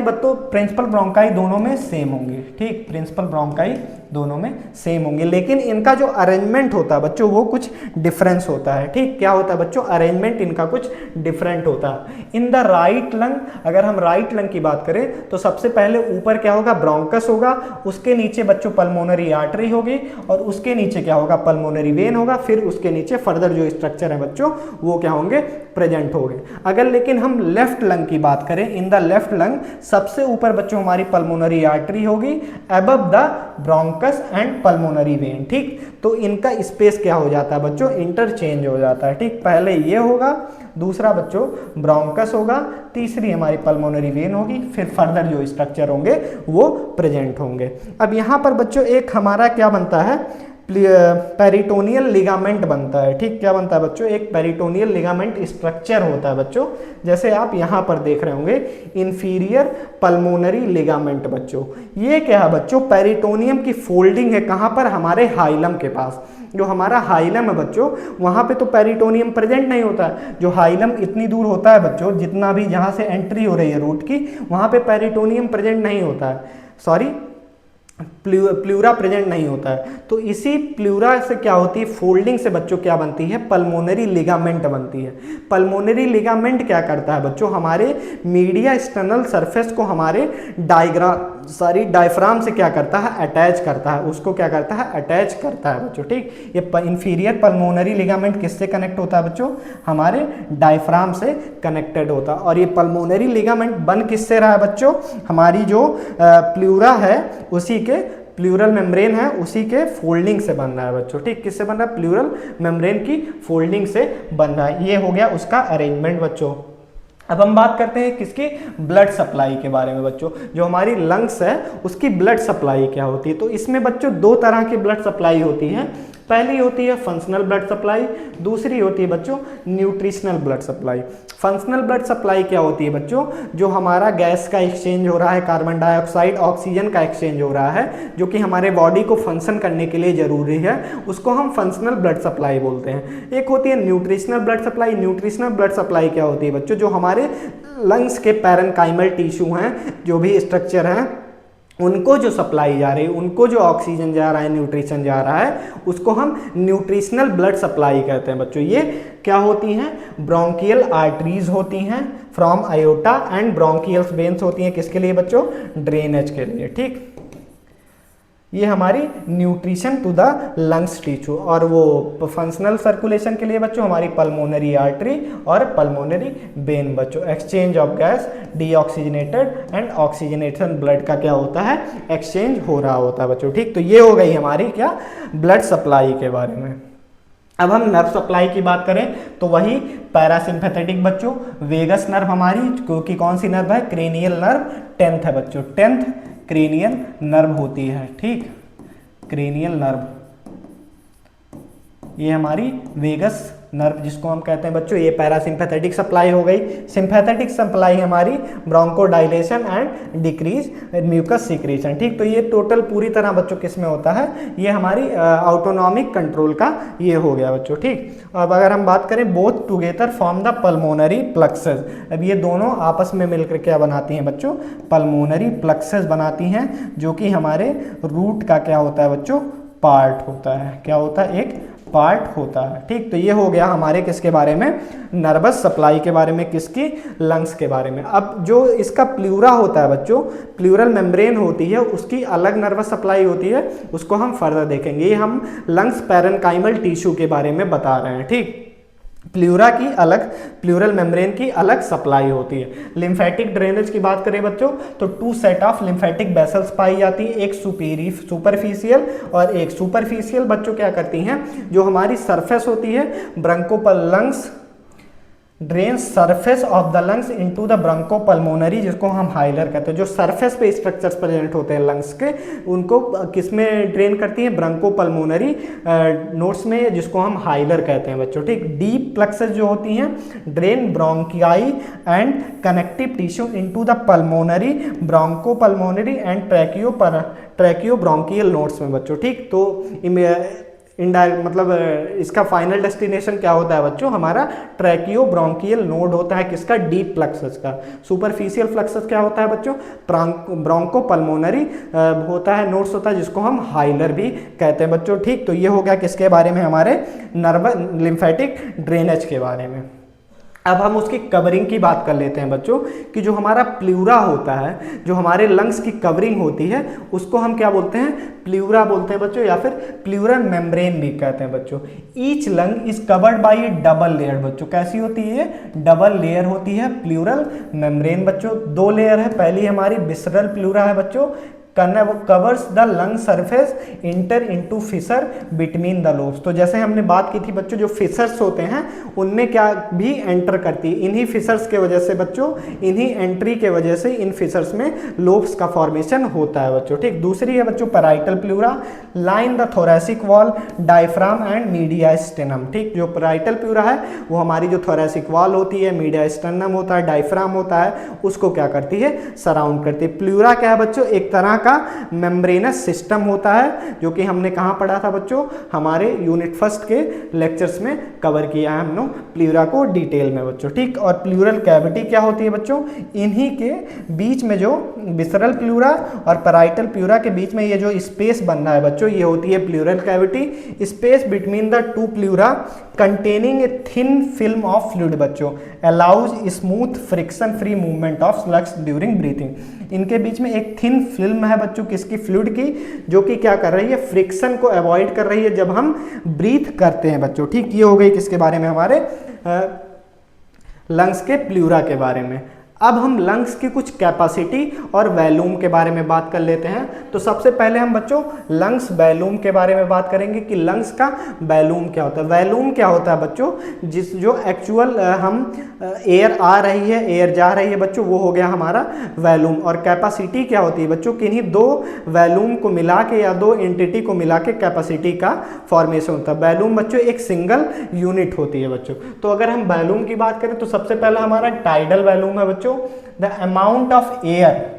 बच्चों, प्रिंसिपल ब्रोंकाई दोनों में सेम होंगे। ठीक, प्रिंसिपल ब्रोंकाई दोनों में सेम होंगे, लेकिन इनका जो अरेंजमेंट होता है बच्चों वो कुछ डिफरेंस होता है। ठीक, क्या होता है बच्चों, अरेंजमेंट इनका कुछ डिफरेंट होता है। इन द राइट लंग, अगर हम राइट लंग की बात करें तो सबसे पहले ऊपर क्या होगा, ब्रोंकस होगा, उसके नीचे बच्चों पल्मोनरी आर्टरी होगी और उसके नीचे क्या होगा, पल्मोनरी वेन होगा, फिर उसके नीचे फर्दर जो स्ट्रक्चर है बच्चों वो क्या होंगे, प्रेजेंट होंगे। अगर लेकिन हम लेफ्ट लंग की बात करें, इन द लेफ्ट लंग सबसे ऊपर बच्चों हमारी पल्मोनरी आर्टरी होगी, above the bronchus and pulmonary vein. ठीक, तो इनका स्पेस क्या हो जाता है बच्चों, इंटरचेंज हो जाता है। ठीक, पहले ये होगा, दूसरा बच्चों ब्रोंकस होगा, तीसरी हमारी पल्मोनरी वेन होगी, फिर फर्दर जो स्ट्रक्चर होंगे वो प्रेजेंट होंगे। अब यहाँ पर बच्चों एक हमारा क्या बनता है, पेरिटोनियल लिगामेंट बनता है। ठीक, क्या बनता है बच्चों, एक पेरिटोनियल लिगामेंट स्ट्रक्चर होता है बच्चों, जैसे आप यहाँ पर देख रहे होंगे इंफीरियर पल्मोनरी लिगामेंट बच्चों। ये क्या है बच्चों, पेरिटोनियम की फोल्डिंग है, कहाँ पर, हमारे हाइलम के पास। जो हमारा हाइलम है बच्चों, वहाँ पे तो पेरिटोनियम प्रेजेंट नहीं होता है। जो हाइलम इतनी दूर होता है बच्चों, जितना भी जहाँ से एंट्री हो रही है रूट की, वहाँ पे पेरिटोनियम प्रेजेंट नहीं होता है, सॉरी प्लूरा प्रेजेंट नहीं होता है। तो इसी प्लूरा से क्या होती है, फोल्डिंग से बच्चों क्या बनती है, पल्मोनरी लिगामेंट बनती है। पल्मोनरी लिगामेंट क्या करता है बच्चों, हमारे मीडिया एक्सटर्नल सरफेस को हमारे डायफ्राम से क्या करता है, अटैच करता है, उसको क्या करता है, अटैच करता है बच्चों। ठीक, ये इंफीरियर पल्मोनरी लिगामेंट किससे कनेक्ट होता है बच्चों, हमारे डायफ्राम से कनेक्टेड होता है। और ये पल्मोनरी लिगामेंट बन किससे रहा है बच्चों, हमारी जो प्लूरा है उसी के, प्लूरल मेम्ब्रेन है उसी के फोल्डिंग से बन रहा है बच्चों। ठीक, किससे बन रहा है, प्लूरल मेम्ब्रेन की फोल्डिंग से बन रहा है। ये हो गया उसका अरेंजमेंट बच्चों। अब हम बात करते हैं किसकी, ब्लड सप्लाई के बारे में बच्चों। जो हमारी लंग्स है उसकी ब्लड सप्लाई क्या होती है, तो इसमें बच्चों 2 तरह की ब्लड सप्लाई होती है। पहली होती है फंक्शनल ब्लड सप्लाई, दूसरी होती है बच्चों nutritional blood supply. Functional blood supply क्या होती है बच्चों, जो हमारा गैस का एक्सचेंज हो रहा है, कार्बन डाइऑक्साइड ऑक्सीजन का एक्सचेंज हो रहा है, जो कि हमारे बॉडी को फंक्शन करने के लिए जरूरी है, उसको हम फंक्शनल ब्लड सप्लाई बोलते हैं। एक होती है nutritional blood supply. Nutritional blood supply क्या होती है बच्चों, जो हमारे लंग्स के पैरेन्काइमल टिश्यू हैं, जो भी स्ट्रक्चर हैं, उनको जो सप्लाई जा रही है, उनको जो ऑक्सीजन जा रहा है, न्यूट्रिशन जा रहा है, उसको हम न्यूट्रिशनल ब्लड सप्लाई कहते हैं बच्चों। ये क्या होती हैं, ब्रोंकियल आर्टरीज होती हैं from iota and bronchial veins होती हैं, किसके लिए बच्चों, ड्रेनेज के लिए। ठीक, ये हमारी nutrition to the lungs tissue. और वो फंक्शनल सर्कुलेशन के लिए बच्चों हमारी पल्मोनरी आर्टरी और पल्मोनरी वेन बच्चों। Exchange of gas, deoxygenated and oxygenation blood का क्या होता है, एक्सचेंज हो रहा होता है बच्चों। ठीक, तो ये हो गई हमारी क्या, ब्लड सप्लाई के बारे में। अब हम नर्व सप्लाई की बात करें तो वही पैरासिम्पैथेटिक बच्चों, वेगस नर्व हमारी, क्योंकि कौन सी नर्व है, क्रेनियल नर्व 10th है बच्चों, 10th क्रेनियल नर्व होती है। ठीक, क्रेनियल नर्व ये हमारी वेगस नर्व जिसको हम कहते हैं बच्चों, ये पैरासिम्पैथेटिक सप्लाई हो गई। सिंपैथेटिक सप्लाई हमारी bronchodilation and decrease mucus secretion. ठीक, तो ये टोटल पूरी तरह बच्चों किस में होता है, ये हमारी ऑटोनॉमिक कंट्रोल का ये हो गया बच्चों। ठीक, अब अगर हम बात करें both together form the pulmonary plexuses, अब ये दोनों आपस में मिलकर क्या बनाती हैं बच्चों, पल्मोनरी प्लक्सेस बनाती हैं, जो कि हमारे रूट का क्या होता है बच्चों, पार्ट होता है। क्या होता है, एक पार्ट होता है। ठीक, तो ये हो गया हमारे किसके बारे में, नर्वस सप्लाई के बारे में, किसकी, लंग्स के बारे में। अब जो इसका प्लूरा होता है बच्चों, प्लूरल मेम्ब्रेन होती है, उसकी अलग नर्वस सप्लाई होती है, उसको हम फर्दर देखेंगे। ये हम लंग्स पैरेन्काइमल टिश्यू के बारे में बता रहे हैं। ठीक, प्लूरा की अलग, प्लूरल मेम्ब्रेन की अलग सप्लाई होती है। लिम्फेटिक ड्रेनेज की बात करें बच्चों तो 2 सेट ऑफ लिम्फेटिक वेसल्स पाई जाती है, एक सुपरफिशियल और एक सुपरफिशियल बच्चों क्या करती हैं, जो हमारी सरफेस होती है ब्रोंकोपल lungs drain surface of the lungs into the bronchopulmonary, जिसको हम हाइलर कहते हैं। जो सरफेस पे स्ट्रक्चर्स प्रेजेंट होते हैं लंग्स के, उनको किस में ड्रेन करती है, ब्रोंकोपल्मोनरी नोड्स में, जिसको हम हाइलर कहते हैं बच्चों। ठीक, डीप प्लक्सेस जो होती हैं drain bronchi and connective tissue into the pulmonary, bronchopulmonary and tracheobronchial nodes में बच्चों। ठीक, तो इनडायरेक्ट मतलब इसका फाइनल डेस्टिनेशन क्या होता है बच्चों, हमारा ट्रैकियो ब्रोंकियल नोड होता है, किसका, डीप प्लक्सस का। सुपरफिशियल फ्लक्सस क्या होता है बच्चों, ब्रोंकोपल्मोनरी होता है, नोड्स होता है, जिसको हम हाइलर भी कहते हैं बच्चों। ठीक, तो ये हो गया किसके बारे में, हमारे नर्व लिम्फेटिक ड्रेनेज के बारे में। अब हम उसकी कवरिंग की बात कर लेते हैं बच्चों, कि जो हमारा प्लूरा होता है, जो हमारे लंग्स की कवरिंग होती है, उसको हम क्या बोलते हैं, प्लूरा बोलते हैं बच्चों, या फिर प्लूरल मेम्ब्रेन भी कहते हैं बच्चों। Each lung is covered by A double layer बच्चों। कैसी होती है, डबल लेयर होती है प्लूरल मेम्ब्रेन बच्चों। 2 लेयर है, पहली हमारी विसरल प्लूरा है बच्चों, covers the lung surface enter into fissure between the lobes. तो जैसे हमने बात की थी बच्चों, जो फिशर्स होते हैं उनमें क्या भी एंटर करती है, इन्हीं फिशर्स के वजह से बच्चों, इन्हीं एंट्री के वजह से इन फिशर्स में लोब्स का फॉर्मेशन होता है बच्चों। ठीक, दूसरी है बच्चों parietal pleura, line the thoracic wall, diaphragm and mediastinum. ठीक, जो पैराइटल प्लूरा है वो हमारी जो थोरैसिक वॉल होती है, मीडियास्टेनम होता है, डायफ्राम होता है, उसको क्या करती है, सराउंड करती है। प्लूरा क्या है बच्चों, एक तरह का मेम्ब्रेनस सिस्टम होता है, जो कि हमने कहाँ पढ़ा था बच्चों, हमारे यूनिट 1 के लेक्चर्स में कवर किया है हमने प्लूरा को डिटेल में बच्चों। ठीक, और प्लूरल कैविटी क्या होती है बच्चों, इन्हीं के बीच में जो विसरल प्लूरा और पैराइटल प्लूरा के बीच में ये जो स्पेस बन रहा है बच्चों, ये होती है pleural cavity. Space between the 2 pleura containing a thin film of fluid बच्चों, allows smooth friction free movement of lungs during breathing. इनके बीच में एक थिन फिल्म है बच्चों, किसकी, फ्लूइड की, जो कि क्या कर रही है, फ्रिक्शन को अवॉइड कर रही है जब हम ब्रीथ करते हैं बच्चों। ठीक, ये हो गई किसके बारे में, हमारे लंग्स के प्लूरा के बारे में। अब हम लंग्स की कुछ कैपेसिटी और वॉल्यूम के बारे में बात कर लेते हैं। तो सबसे पहले हम बच्चों लंग्स वॉल्यूम के बारे में बात करेंगे कि लंग्स का वॉल्यूम क्या होता है। वॉल्यूम क्या होता है बच्चों, जो एक्चुअल हम एयर आ रही है, एयर जा रही है बच्चों, वो हो गया हमारा वॉल्यूम। और कैपेसिटी क्या होती है बच्चों, किन्हीं दो वॉल्यूम को मिला के या दो एंटिटी को मिला के कैपेसिटी का फॉर्मेशन होता है। वॉल्यूम बच्चों एक सिंगल यूनिट होती है बच्चों। तो अगर हम वॉल्यूम की बात करें तो सबसे पहला हमारा टाइडल वॉल्यूम है बच्चों, the amount of air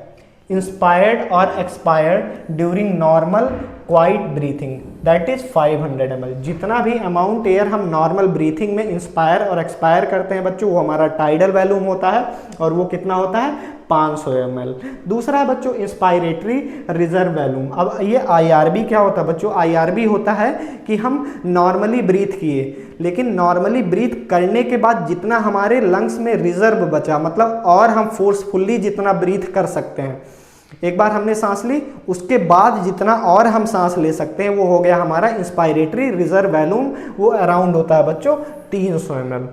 inspired और expired during normal quiet breathing, that is 500 ml। जितना भी अमाउंट एयर हम नॉर्मल ब्रीथिंग में इंस्पायर और एक्सपायर करते हैं बच्चों, वो हमारा टाइडल वॉल्यूम होता है, और वो कितना होता है 500 ml। दूसरा है बच्चों इंस्पायरेटरी रिजर्व वॉल्यूम। अब ये IRV क्या होता है बच्चों, IRV होता है कि हम नॉर्मली ब्रीथ किए, लेकिन नॉर्मली ब्रीथ करने के बाद जितना हमारे लंग्स में रिजर्व बचा, मतलब और हम फोर्सफुल्ली जितना ब्रीथ कर सकते हैं, एक बार हमने सांस ली उसके बाद जितना और हम सांस ले सकते हैं, वो हो गया हमारा इंस्पायरेटरी रिजर्व वॉल्यूम। वो अराउंड होता है बच्चों 300 ml।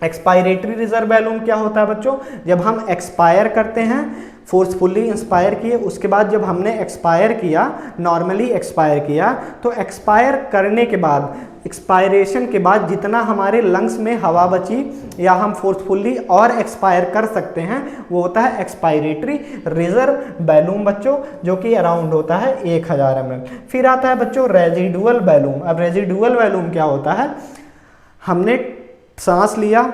एक्सपायरेटरी रिजर्व वॉल्यूम क्या होता है बच्चों, जब हम एक्सपायर करते हैं, फोर्सफुली इंस्पायर किए, उसके बाद जब हमने एक्सपायर किया, नॉर्मली एक्सपायर किया, तो एक्सपायर करने के बाद, एक्सपायरेशन के बाद जितना हमारे लंग्स में हवा बची या हम फोर्सफुली और एक्सपायर कर सकते हैं, वो होता है एक्सपायरेटरी रिजर्व वॉल्यूम बच्चों, जो कि अराउंड होता है 1000 ml। फिर आता है बच्चों रेजिडुअल वॉल्यूम। अब रेजिडुअल वॉल्यूम क्या होता है, हमने सांस लिया,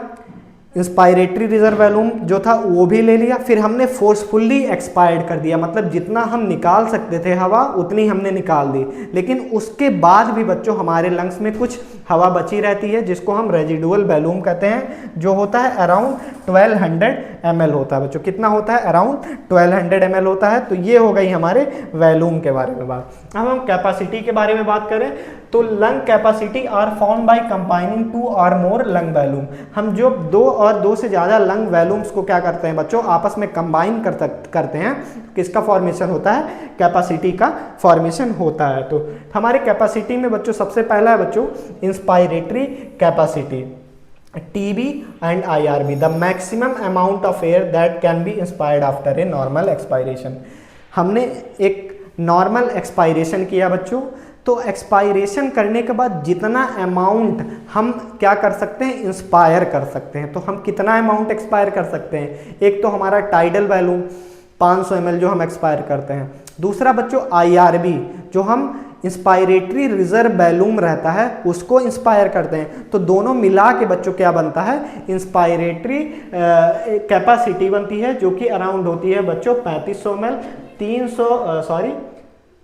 इंस्पायरेटरी रिजर्व वॉल्यूम जो था वो भी ले लिया, फिर हमने फोर्सफुली एक्सपायर्ड कर दिया, मतलब जितना हम निकाल सकते थे हवा उतनी हमने निकाल दी, लेकिन उसके बाद भी बच्चों हमारे लंग्स में कुछ हवा बची रहती है, जिसको हम रेजिडुअल वॉल्यूम कहते हैं, जो होता है अराउंड 1200 ml होता है बच्चों। कितना होता है, अराउंड 1200 ml होता है। तो ये हो गई हमारे वॉल्यूम के बारे में बात। अब हम कैपेसिटी के बारे में बात करें तो lung capacity are found by combining 2 और मोर लंग वॉल्यूम। हम जो 2 और 2 से ज़्यादा लंग वॉल्यूम्स को क्या करते हैं बच्चों, आपस में कंबाइन करते हैं, किसका फॉर्मेशन होता है, कैपेसिटी का फॉर्मेशन होता है। तो हमारे कैपेसिटी में बच्चों सबसे पहला है बच्चों inspiratory capacity, TB and IRB, the maximum amount of air that can be inspired after a normal expiration। हमने एक नॉर्मल एक्सपायरेशन किया बच्चों, तो एक्सपायरेशन करने के बाद जितना अमाउंट हम क्या कर सकते हैं, इंस्पायर कर सकते हैं। तो हम कितना अमाउंट एक्सपायर कर सकते हैं, एक तो हमारा टाइडल वॉल्यूम 500 ml जो हम एक्सपायर करते हैं, दूसरा बच्चों IRB जो हम इंस्पायरेटरी रिजर्व वॉल्यूम रहता है उसको इंस्पायर करते हैं। तो दोनों मिला के बच्चों क्या बनता है, इंस्पायरेटरी कैपेसिटी बनती है, जो कि अराउंड होती है बच्चों 3500 ml।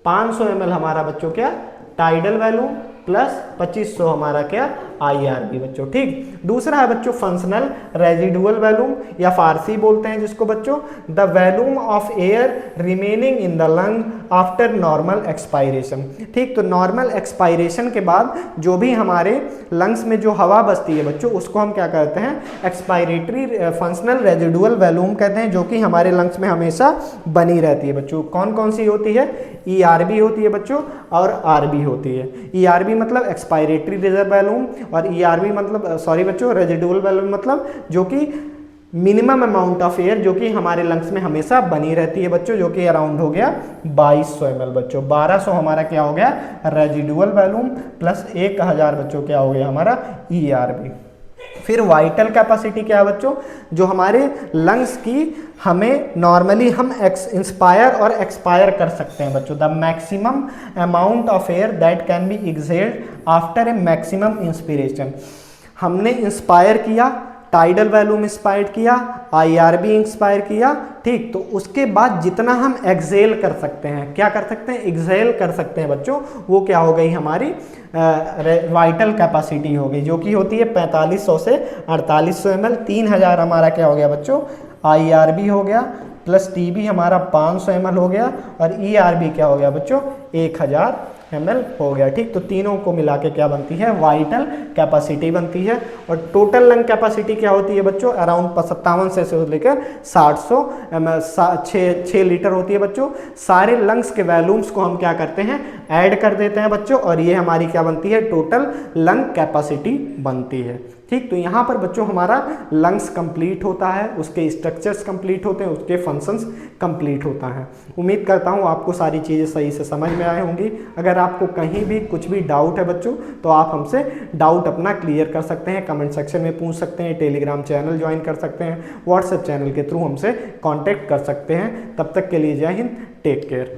500 ml हमारा बच्चों क्या टाइडल वॉल्यूम प्लस 2500 हमारा क्या IRB बच्चों, ठीक। दूसरा है बच्चों फंक्शनल रेजिडुअल वॉल्यूम या फारसी बोलते हैं जिसको बच्चों, the volume of air remaining in the lung after normal expiration, ठीक। तो नॉर्मल एक्सपायरेशन के बाद जो भी हमारे लंग्स में जो हवा बचती है बच्चों, उसको हम क्या कहते हैं, एक्सपायरेटरी फंक्शनल रेजिडुअल वॉल्यूम कहते हैं, जो कि हमारे लंग्स में हमेशा बनी रहती है बच्चों। कौन कौन सी होती है, ERB होती है बच्चों और RB होती है। ERB मतलब एक्सपायरेटरी रिजर्व वॉल्यूम, और ERB मतलब सॉरी बच्चों रेजिडुअल वॉल्यूम मतलब जो कि मिनिमम अमाउंट ऑफ एयर जो कि हमारे लंग्स में हमेशा बनी रहती है बच्चों, जो कि अराउंड हो गया 2200 ml बच्चों। 1200 हमारा क्या हो गया रेजिडुअल वॉल्यूम प्लस 1000 बच्चों क्या हो गया हमारा ERB। फिर वाइटल कैपेसिटी क्या है बच्चों, जो हमारे लंग्स की हमें नॉर्मली हम इंस्पायर और एक्सपायर कर सकते हैं बच्चों, the maximum amount of air that can be exhaled after a maximum inspiration. हमने इंस्पायर किया, टाइडल वॉल्यूम इंस्पायर किया, IRB इंस्पायर किया, ठीक। तो उसके बाद जितना हम एक्सहेल कर सकते हैं, क्या कर सकते हैं, एक्सहेल कर सकते हैं बच्चों, वो क्या हो गई हमारी वाइटल कैपेसिटी हो गई, जो कि होती है 4500 से 4800 ml। 3000 हमारा क्या हो गया बच्चों IRB हो गया, प्लस TB हमारा 500 ml हो गया, और ERB क्या हो गया बच्चों 1000 ml हो गया, ठीक। तो तीनों को मिला के क्या बनती है, वाइटल कैपेसिटी बनती है। और टोटल लंग कैपेसिटी क्या होती है बच्चों, अराउंड 57 से लेकर 700 ml 6 लीटर होती है बच्चों। सारे लंग्स के वॉल्यूम्स को हम क्या करते हैं, ऐड कर देते हैं बच्चों, और ये हमारी क्या बनती है, टोटल लंग कैपेसिटी बनती है, ठीक, तो यहाँ पर बच्चों हमारा लंग्स कंप्लीट होता है, उसके स्ट्रक्चर्स कंप्लीट होते हैं, उसके फंक्शंस कंप्लीट होता है। उम्मीद करता हूँ आपको सारी चीज़ें सही से समझ में आए होंगी। अगर आपको कहीं भी कुछ भी डाउट है बच्चों, तो आप हमसे डाउट अपना क्लियर कर सकते हैं, कमेंट सेक्शन में पूछ सकते हैं, टेलीग्राम चैनल ज्वाइन कर सकते हैं, व्हाट्सएप चैनल के थ्रू हमसे कॉन्टैक्ट कर सकते हैं। तब तक के लिए जय हिंद, टेक केयर।